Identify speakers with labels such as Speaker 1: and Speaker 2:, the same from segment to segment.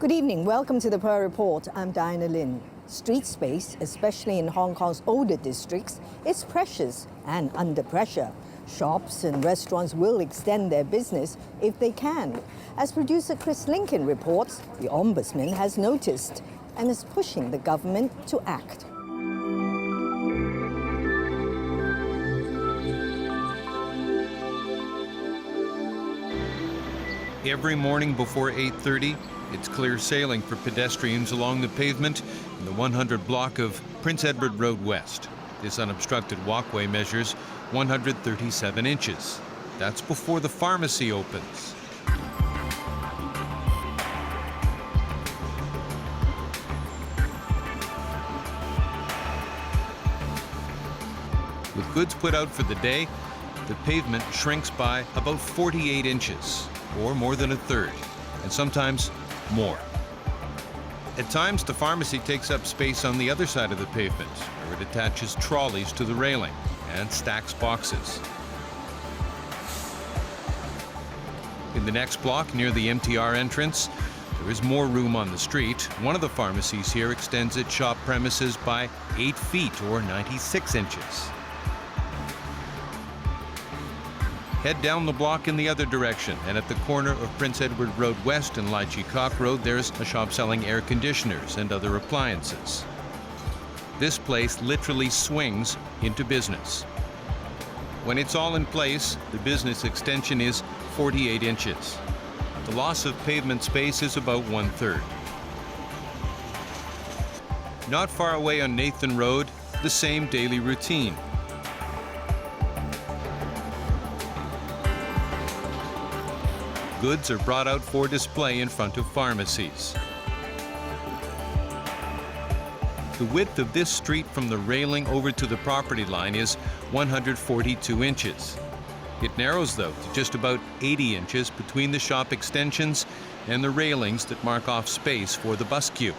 Speaker 1: Good evening. Welcome to the Pearl Report. I'm Diana Lin. Street space, especially in Hong Kong's older districts, is precious and under pressure. Shops and restaurants will extend their business if they can. As producer Chris Lincoln reports, the Ombudsman has noticed and is pushing the government to act.
Speaker 2: Every morning before 8:30, it's clear sailing for pedestrians along the pavement in the 100 block of Prince Edward Road West. This unobstructed walkway measures 137 inches. That's before the pharmacy opens. With goods put out for the day, the pavement shrinks by about 48 inches, or more than a third, and sometimes more. At times, the pharmacy takes up space on the other side of the pavement, where it attaches trolleys to the railing and stacks boxes. In the next block, near the MTR entrance, there is more room on the street. One of the pharmacies here extends its shop premises by 8 feet, or 96 inches. Head down the block in the other direction, and at the corner of Prince Edward Road West and Lai Chi Kok Road, there's a shop selling air conditioners and other appliances. This place literally swings into business. When it's all in place, the business extension is 48 inches. The loss of pavement space is about 1/3. Not far away on Nathan Road, the same daily routine. Goods are brought out for display in front of pharmacies. The width of this street from the railing over to the property line is 142 inches. It narrows, though, to just about 80 inches between the shop extensions and the railings that mark off space for the bus queue.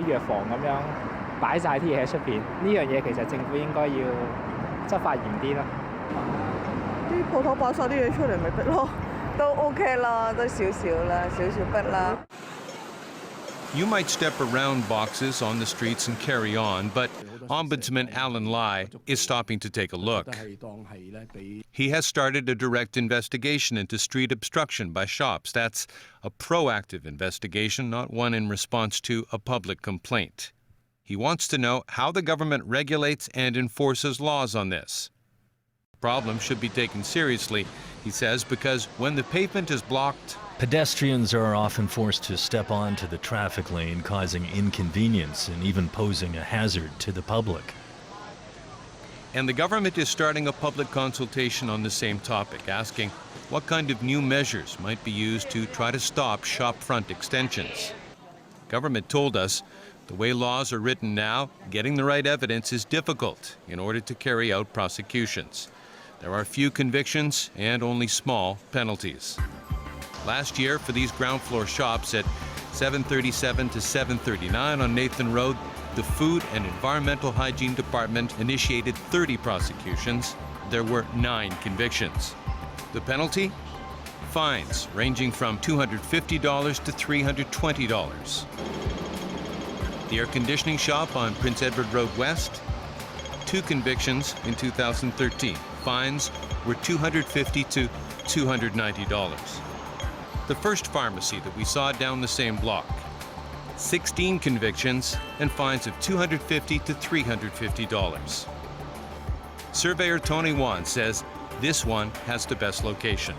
Speaker 3: 藥房咁樣擺晒啲嘢喺出邊，呢樣嘢其實政府應該要執法嚴啲啦。
Speaker 4: 啲鋪頭擺晒啲嘢出嚟咪得咯，都 OK 啦，都少少啦，少少筆啦。
Speaker 2: You might step around boxes on the streets and carry on, but Ombudsman Alan Lai is stopping to take a look. He has started a direct investigation into street obstruction by shops. That's a proactive investigation, not one in response to a public complaint. He wants to know how the government regulates and enforces laws on this. Problem should be taken seriously, he says, because when the pavement is blocked,
Speaker 5: pedestrians are often forced to step onto the traffic lane, causing inconvenience and even posing a hazard to the public.
Speaker 2: And the government is starting a public consultation on the same topic, asking what kind of new measures might be used to try to stop shop front extensions. Government told us the way laws are written now, getting the right evidence is difficult in order to carry out prosecutions. There are few convictions and only small penalties. Last year, for these ground floor shops at 737 to 739 on Nathan Road, the Food and Environmental Hygiene Department initiated 30 prosecutions. There were 9 convictions. The penalty? Fines ranging from $250 to $320. The air conditioning shop on Prince Edward Road West? 2 convictions in 2013. Fines were $250 to $290. The first pharmacy that we saw down the same block, 16 convictions and fines of $250 to $350. Surveyor Tony Wan says this one has the best location.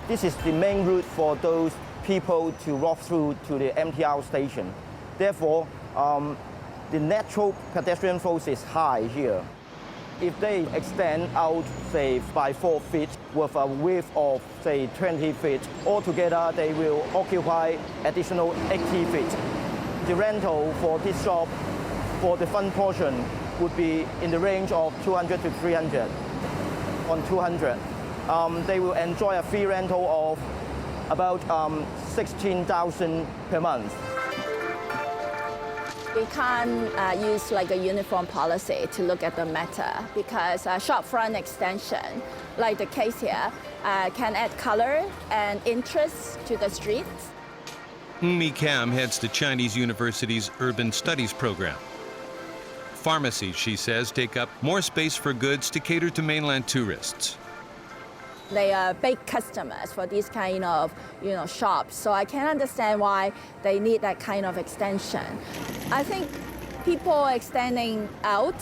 Speaker 6: This is the main route for those people to walk through to the MTR station. Therefore, the natural pedestrian flow is high here. If they extend out, say, by 4 feet with a width of, say, 20 feet, altogether they will occupy additional 80 feet. The rental for this shop, for the front portion, would be in the range of 200 to 300. On 200, they will enjoy a free rental of about 16,000 per month.
Speaker 7: We can't use like a uniform policy to look at the matter because shopfront extension, like the case here, can add color and interest to the streets.
Speaker 2: Mi Kam heads the Chinese University's Urban Studies program. Pharmacies, she says, take up more space for goods to cater to mainland tourists.
Speaker 7: They are big customers for these kind of shops, so I can understand why they need that kind of extension. I think people extending out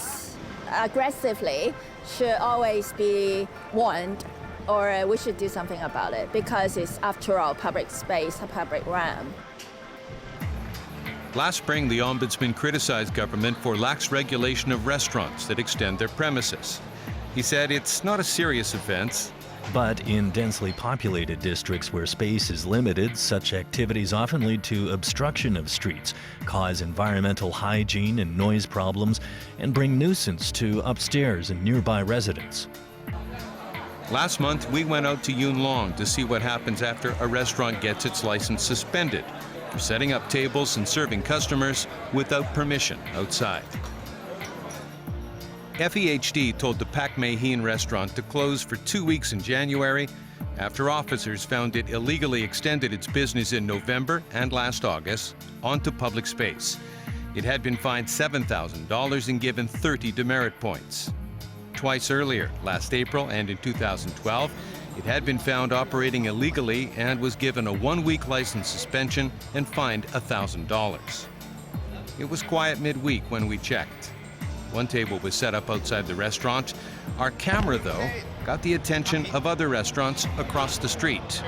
Speaker 7: aggressively should always be warned, or we should do something about it because it's, after all, public space, a public realm.
Speaker 2: Last spring, the Ombudsman criticized government for lax regulation of restaurants that extend their premises. He said it's not a serious offense.
Speaker 5: But in densely populated districts where space is limited, such activities often lead to obstruction of streets, cause environmental hygiene and noise problems, and bring nuisance to upstairs and nearby residents.
Speaker 2: Last month, we went out to Yuen Long to see what happens after a restaurant gets its license suspended for setting up tables and serving customers without permission outside. FEHD told the Pak Mei Hien restaurant to close for 2 weeks in January after officers found it illegally extended its business in November and last August onto public space. It had been fined $7,000 and given 30 demerit points. Twice earlier, last April and in 2012, it had been found operating illegally and was given a 1-week license suspension and fined $1,000. It was quiet midweek when we checked. One table was set up outside the restaurant. Our camera, though, got the attention of other restaurants across the street.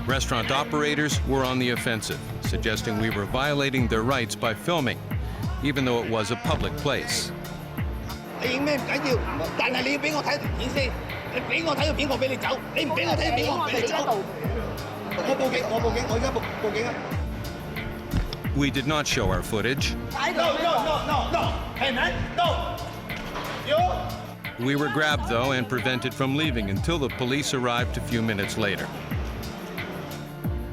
Speaker 2: Restaurant operators were on the offensive, suggesting we were violating their rights by filming, even though it was a public place. We did not show our footage. We were grabbed, though, and prevented from leaving until the police arrived a few minutes later.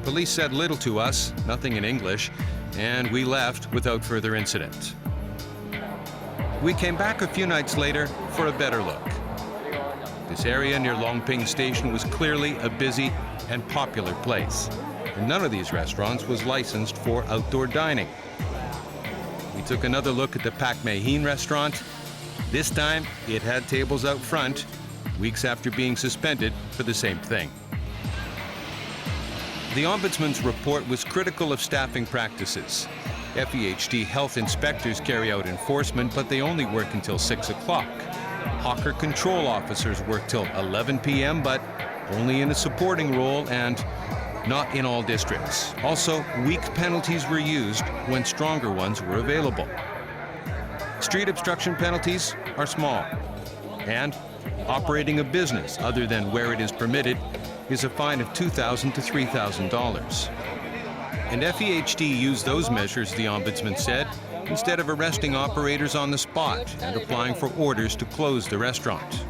Speaker 2: Police said little to us, nothing in English, and we left without further incident. We came back a few nights later for a better look. This area near Longping Station was clearly a busy and popular place, and none of these restaurants was licensed for outdoor dining. We took another look at the Pak Mei Hien restaurant. This time, it had tables out front, weeks after being suspended for the same thing. The Ombudsman's report was critical of staffing practices. FEHD health inspectors carry out enforcement, but they only work until 6 o'clock. Hawker control officers work till 11 p.m., but only in a supporting role and not in all districts. Also, weak penalties were used when stronger ones were available. Street obstruction penalties are small, and operating a business other than where it is permitted is a fine of $2,000 to $3,000. And FEHD used those measures, the Ombudsman said, instead of arresting operators on the spot and applying for orders to close the restaurant.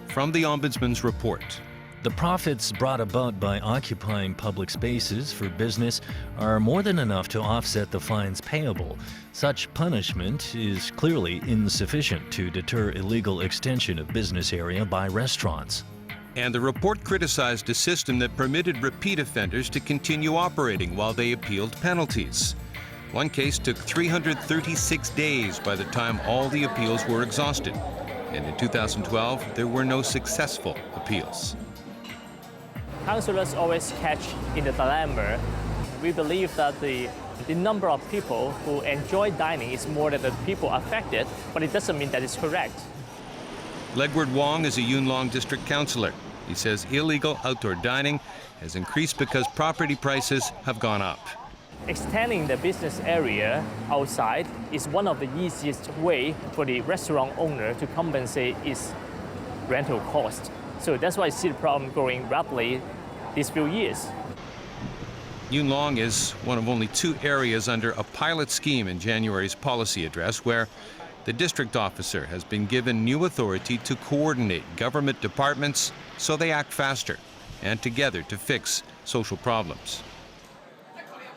Speaker 2: From the Ombudsman's report.
Speaker 5: The profits brought about by occupying public spaces for business are more than enough to offset the fines payable. Such punishment is clearly insufficient to deter illegal extension of business area by restaurants.
Speaker 2: And the report criticized a system that permitted repeat offenders to continue operating while they appealed penalties. One case took 336 days by the time all the appeals were exhausted. And in 2012, there were no successful appeals.
Speaker 8: Councillors always catch in the dilemma. We believe that the number of people who enjoy dining is more than the people affected, but it doesn't mean that it's correct.
Speaker 2: Legward Wong is a Yuen Long district councillor. He says illegal outdoor dining has increased because property prices have gone up.
Speaker 8: Extending the business area outside is one of the easiest way for the restaurant owner to compensate its rental cost. So that's why I see the problem growing rapidly these few years.
Speaker 2: Yuen Long is one of only 2 areas under a pilot scheme in January's policy address where the district officer has been given new authority to coordinate government departments so they act faster and together to fix social problems.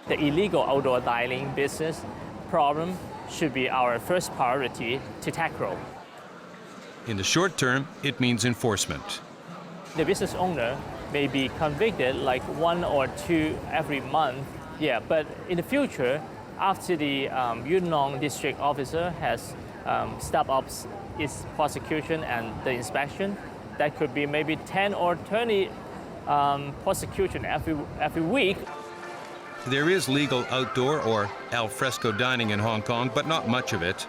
Speaker 8: The illegal outdoor dining business problem should be our first priority to tackle.
Speaker 2: In the short term, it means enforcement.
Speaker 8: The business owner may be convicted like 1 or 2 every month, but in the future, after the Yunnan district officer has stepped up its prosecution and the inspection, that could be maybe 10 or 20 prosecution every week.
Speaker 2: There is legal outdoor or al fresco dining in Hong Kong, but not much of it.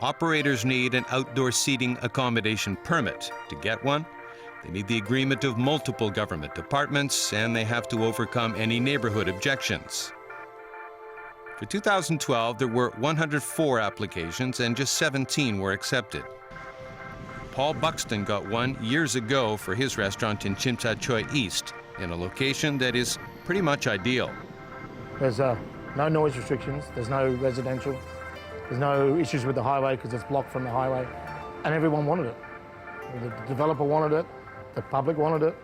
Speaker 2: Operators need an outdoor seating accommodation permit. To get one, they need the agreement of multiple government departments, and they have to overcome any neighborhood objections. For 2012, there were 104 applications and just 17 were accepted. Paul Buxton got one years ago for his restaurant in Tsim Sha Tsui East, in a location that is pretty much ideal.
Speaker 9: There's no noise restrictions, there's no residential, there's no issues with the highway because it's blocked from the highway, and everyone wanted it. The developer wanted it, the public wanted it,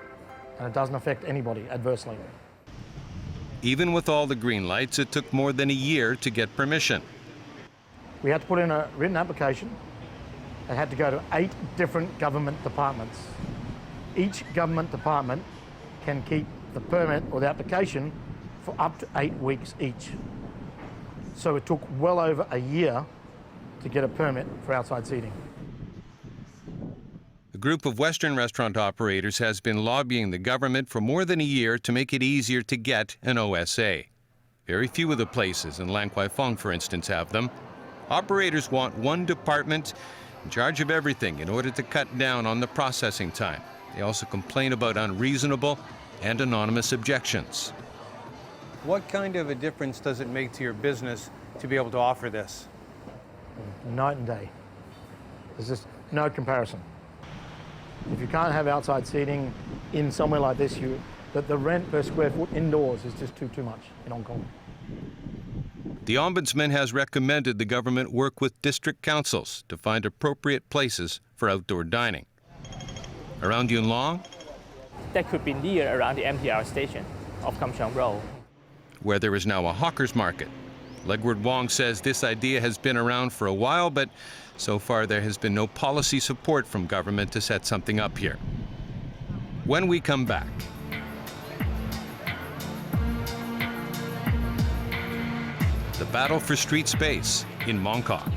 Speaker 9: and it doesn't affect anybody adversely.
Speaker 2: Even with all the green lights, it took more than a year to get permission.
Speaker 9: We had to put in a written application. It had to go to 8 different government departments. Each government department can keep the permit or the application for up to 8 weeks each. So it took well over a year to get a permit for outside seating.
Speaker 2: A group of Western restaurant operators has been lobbying the government for more than a year to make it easier to get an OSA. Very few of the places in Lan Kwai Fong, for instance, have them. Operators want one department in charge of everything in order to cut down on the processing time. They also complain about unreasonable and anonymous objections.
Speaker 10: What kind of a difference does it make to your business to be able to offer this?
Speaker 9: Night and day. There's just no comparison. If you can't have outside seating in somewhere like this, the rent per square foot indoors is just too much in Hong Kong.
Speaker 2: The Ombudsman has recommended the government work with district councils to find appropriate places for outdoor dining. Around Yuen Long,
Speaker 8: That could be near around the MTR station of Kam Sheung Road,
Speaker 2: where there is now a hawker's market. Legward Wong says this idea has been around for a while, but so far there has been no policy support from government to set something up here. When we come back, the battle for street space in Mong Kok.